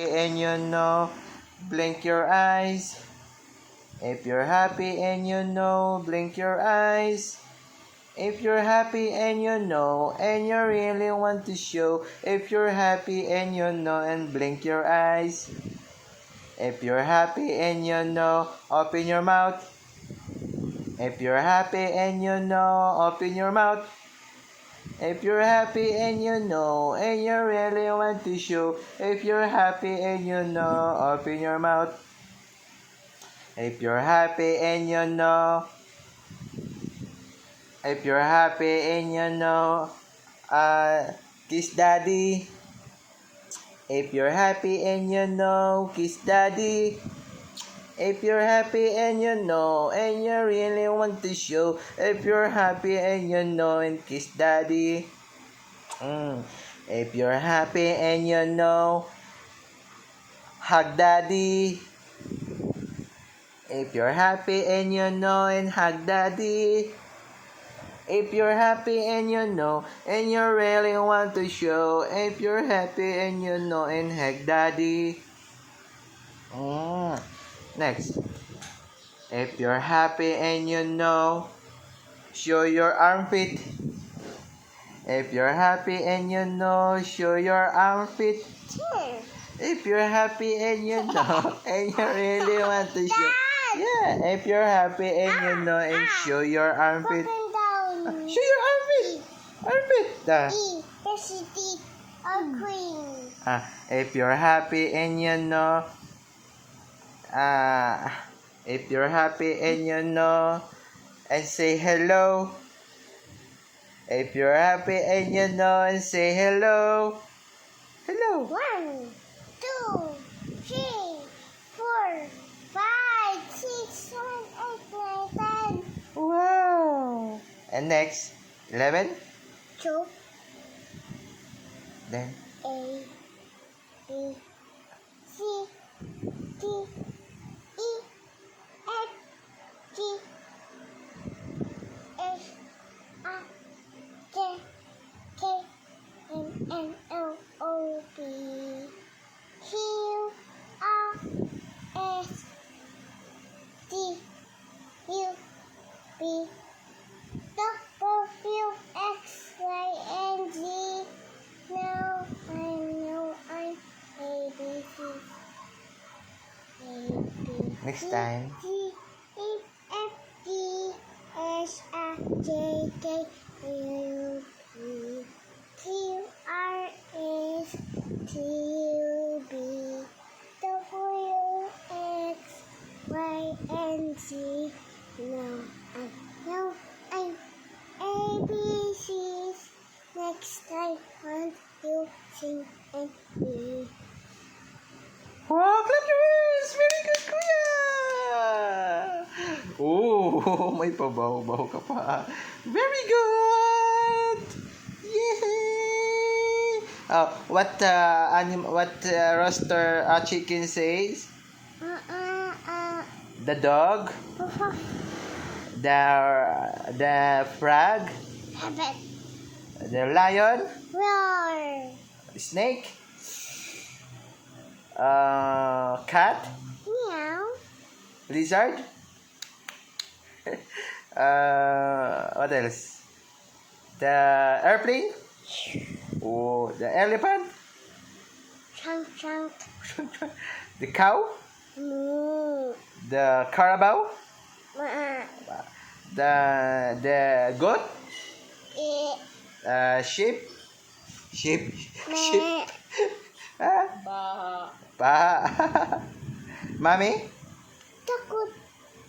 and you know, blink your eyes. If you're happy and you know, blink your eyes. If you're happy and you know, and you really want to show. If you're happy and you know, and blink your eyes. If you're happy and you know, open your mouth. If you're happy and you know, open your mouth. If you're happy and you know, and you really want to show. If you're happy and you know, open your mouth. If you're happy and you know, if you're happy and you know, kiss daddy. If you're happy and you know, kiss daddy. If you're happy and you know, and you really want to show. If you're happy and you know, and kiss daddy. If you're happy and you know, hug daddy. If you're happy and you know, and hug daddy. If you're happy and you know, and you really want to show. If you're happy and you know, and hug daddy. Next. If you're happy and you know, show your armpit. If you're happy and you know, show your armpit. If you're happy and you know, and you really want to show. Yeah, if you're happy and you know, and show your armpit. Show your armpit. Armpit. If you're happy and you know, if you're happy and you know, and say hello. If you're happy and you know, and say hello. Hello. 1, 2, 3, 4, 5, 6, 7, 8, 9, 10. Wow. And next, 11. 2, Then A, B, C, D, E, F, G, H, I, J, K, L, M, N, O, P, Q, R, S, T, U, V, W, X, Y, and Z. Now I know I'm A, B, C, A, B, next C, time. D, E, F, G, H, I, J, K, L, M, Q, R, S, T, U, V, W, X, Y, and Z. Now I know I'm A, B, C. Next time, want you sing and me. Wow, clap your hands! Very good, kuya! Oh, may pabaho-baho ka pa. Very good! Yay! What rooster chicken says? The dog? The frog? Rabbit. The lion? Roar. Snake? Cat? Meow. Lizard? What else? The airplane? Oh, the elephant? Chunk, chunk. The cow? Moo. The carabao? The goat? Sheep? Sheep? Pa. Mommy? Takut,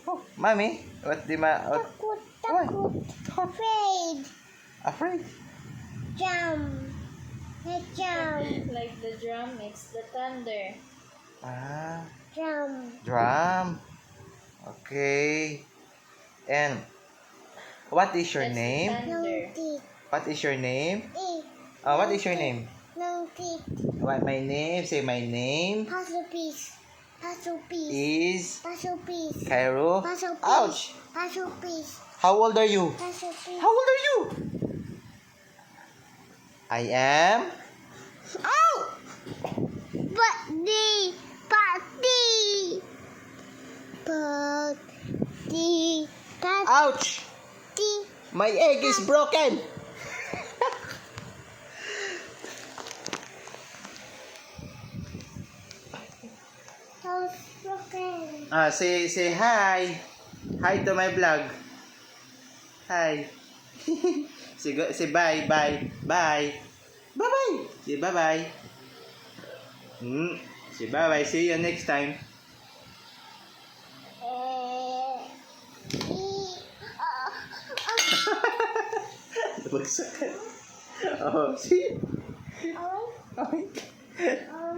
Oh, mommy? What the what? takut, Why? takut. Afraid. Afraid? Jump. Jump. Like the drum makes the thunder. Jump. Drum. Okay. And what is your That's name? the No thunder. teeth. What is your name? E. What is your name? No teeth. What my name? Say my name Puzzle piece. Puzzle piece. is Puzzle piece. Cairo. Puzzle piece. Ouch! Puzzle piece. How old are you? Puzzle piece. How old are you? I am. Oh! But Party. Party. Ouch! My egg is broken! House broken. Say hi. Hi to my vlog. Hi. Say bye, bye, bye. Bye-bye. Say bye-bye. Say bye-bye. See you next time. Bagsakan. Oh, see? Oh, Okay. oh,